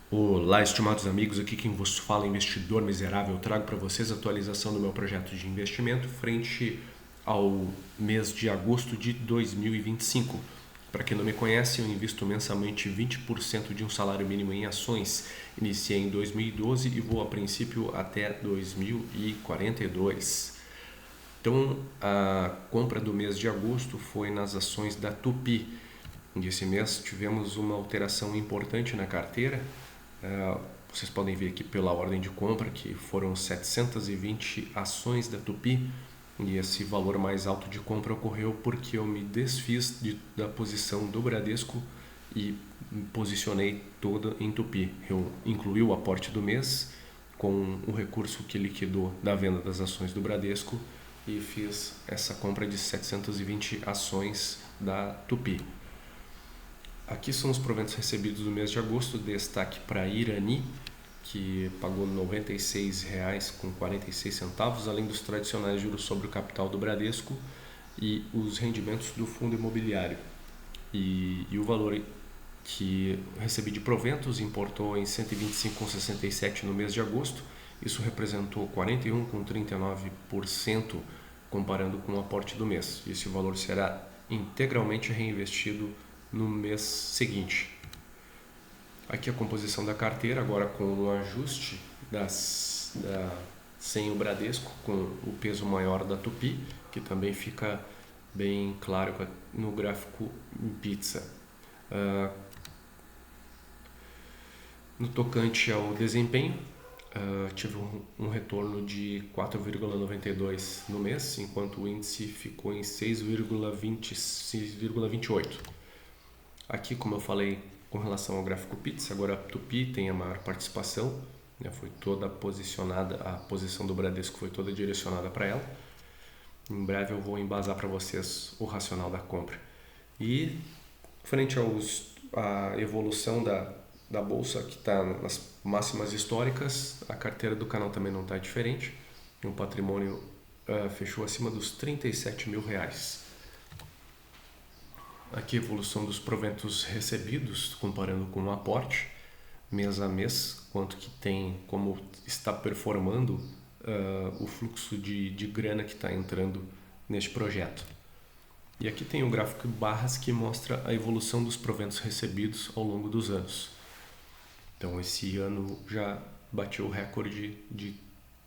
Olá, estimados amigos, aqui quem vos fala é Investidor Miserável. Eu trago para vocês a atualização do meu projeto de investimento frente ao mês de agosto de 2025. Para quem não me conhece, eu invisto mensalmente 20% de um salário mínimo em ações. Iniciei em 2012 e vou a princípio até 2042. Então, a compra do mês de agosto foi nas ações da Tupi. Esse mês tivemos uma alteração importante na carteira. Vocês podem ver aqui pela ordem de compra que foram 720 ações da Tupi, e esse valor mais alto de compra ocorreu porque eu me desfiz da posição do Bradesco e me posicionei toda em Tupi. Eu incluí o aporte do mês com o recurso que liquidou da venda das ações do Bradesco e fiz essa compra de 720 ações da Tupi. Aqui são os proventos recebidos do mês de agosto, destaque para a Irani, que pagou R$ 96,46, além dos tradicionais juros sobre o capital do Bradesco e os rendimentos do fundo imobiliário. E o valor que recebi de proventos importou em 125,67 no mês de agosto. Isso representou 41,39% comparando com o aporte do mês. Esse valor será integralmente reinvestido no mês seguinte. Aqui a composição da carteira, agora com o ajuste sem o Bradesco, com o peso maior da Tupi, que também fica bem claro no gráfico em pizza. No tocante ao desempenho, tive um retorno de 4,92 no mês, enquanto o índice ficou em 6,28. Aqui, como eu falei com relação ao gráfico Pizza, agora a Tupi tem a maior participação, né? Foi toda posicionada, a posição do Bradesco foi toda direcionada para ela. Em breve eu vou embasar para vocês o racional da compra. E frente à evolução da bolsa, que está nas máximas históricas, a carteira do canal também não está diferente. O patrimônio fechou acima dos R$37 mil. Aqui a evolução dos proventos recebidos, comparando com o aporte, mês a mês, quanto que tem, como está performando o fluxo de grana que está entrando neste projeto. E aqui tem o gráfico barras que mostra a evolução dos proventos recebidos ao longo dos anos. Então esse ano já bateu o recorde de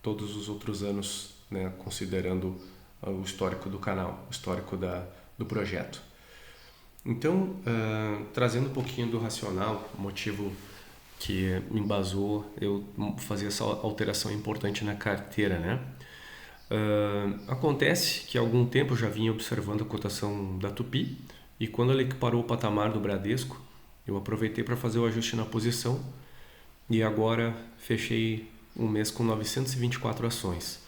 todos os outros anos, né, considerando o histórico do canal, o histórico do projeto. Então, trazendo um pouquinho do racional, o motivo que me embasou eu fazer essa alteração importante na carteira, né? Acontece que há algum tempo eu já vinha observando a cotação da Tupi, e quando ela equiparou o patamar do Bradesco, eu aproveitei para fazer o ajuste na posição, e agora fechei um mês com 924 ações.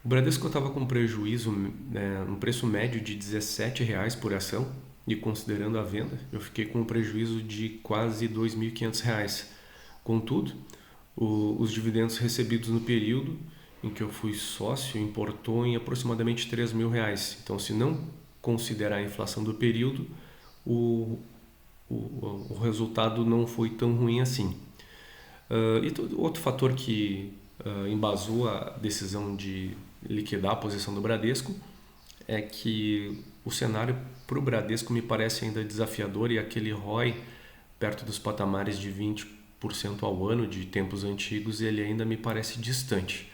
O Bradesco estava com prejuízo, um preço médio de R$17 por ação, e considerando a venda, eu fiquei com um prejuízo de quase R$2.500. Contudo, os dividendos recebidos no período em que eu fui sócio importou em aproximadamente R$3.000. Então, se não considerar a inflação do período, o resultado não foi tão ruim assim. E outro fator que embasou a decisão de liquidar a posição do Bradesco é que o cenário para o Bradesco me parece ainda desafiador, e aquele ROI perto dos patamares de 20% ao ano de tempos antigos, ele ainda me parece distante.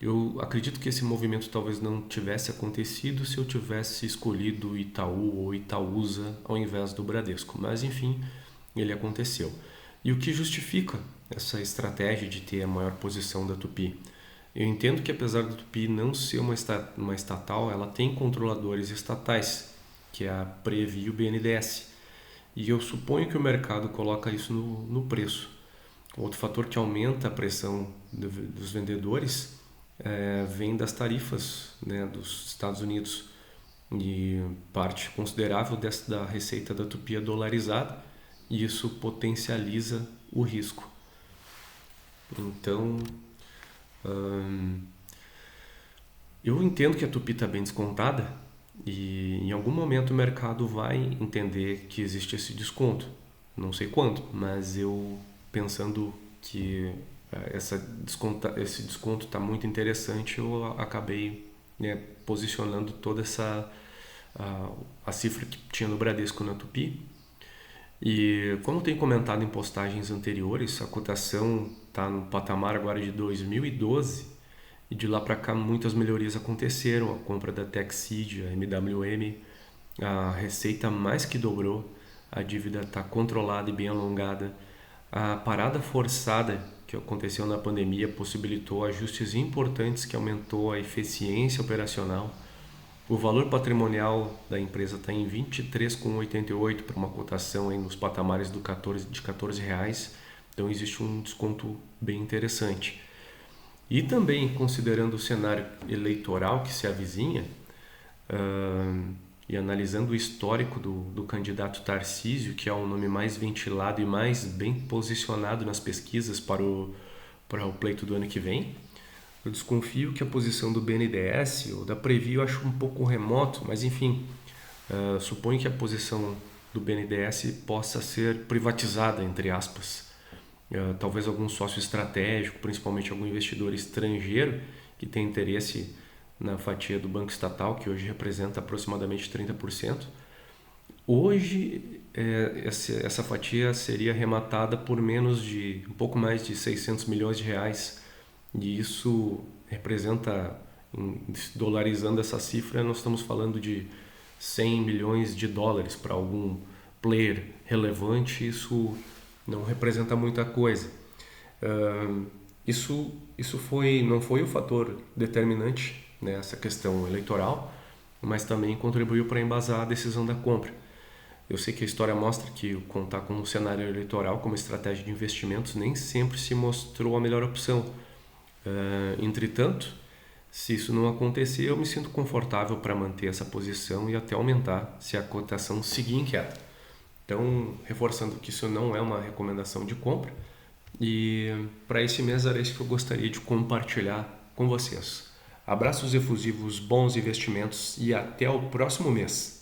Eu acredito que esse movimento talvez não tivesse acontecido se eu tivesse escolhido Itaú ou Itaúsa ao invés do Bradesco, mas enfim, ele aconteceu. E o que justifica essa estratégia de ter a maior posição da Tupi? Eu entendo que apesar da Tupi não ser uma estatal, ela tem controladores estatais, que é a Previ e o BNDES. E eu suponho que o mercado coloca isso no preço. Outro fator que aumenta a pressão dos vendedores vem das tarifas, né, dos Estados Unidos. E parte considerável da receita da Tupi é dolarizada, e isso potencializa o risco. Então, eu entendo que a Tupi está bem descontada, e em algum momento o mercado vai entender que existe esse desconto. Não sei quando, mas eu pensando que esse desconto está muito interessante, eu acabei, né, posicionando toda a cifra que tinha no Bradesco na Tupi. E como tenho comentado em postagens anteriores, a cotação está no patamar agora de 2012 e de lá para cá muitas melhorias aconteceram. A compra da Techseed, a MWM, a receita mais que dobrou, a dívida está controlada e bem alongada. A parada forçada que aconteceu na pandemia possibilitou ajustes importantes que aumentou a eficiência operacional. O valor patrimonial da empresa está em 23,88 para uma cotação aí nos patamares de R$14. Então existe um desconto bem interessante. E também considerando o cenário eleitoral que se avizinha, e analisando o histórico do candidato Tarcísio, que é o nome mais ventilado e mais bem posicionado nas pesquisas para o pleito do ano que vem, eu desconfio que a posição do BNDES ou da Previ eu acho um pouco remoto, mas enfim, suponho que a posição do BNDES possa ser privatizada, entre aspas. Talvez algum sócio estratégico, principalmente algum investidor estrangeiro que tem interesse na fatia do banco estatal, que hoje representa aproximadamente 30%. Hoje, essa fatia seria arrematada por um pouco mais de 600 milhões de reais. E isso representa, dolarizando essa cifra, nós estamos falando de 100 milhões de dólares para algum player relevante. Isso não representa muita coisa. Isso não foi o fator determinante nessa questão eleitoral, mas também contribuiu para embasar a decisão da compra. Eu sei que a história mostra que contar com um cenário eleitoral como estratégia de investimentos nem sempre se mostrou a melhor opção. Entretanto, se isso não acontecer, eu me sinto confortável para manter essa posição e até aumentar se a cotação seguir em queda. Então, reforçando que isso não é uma recomendação de compra, e para esse mês era isso que eu gostaria de compartilhar com vocês. Abraços efusivos, bons investimentos e até o próximo mês.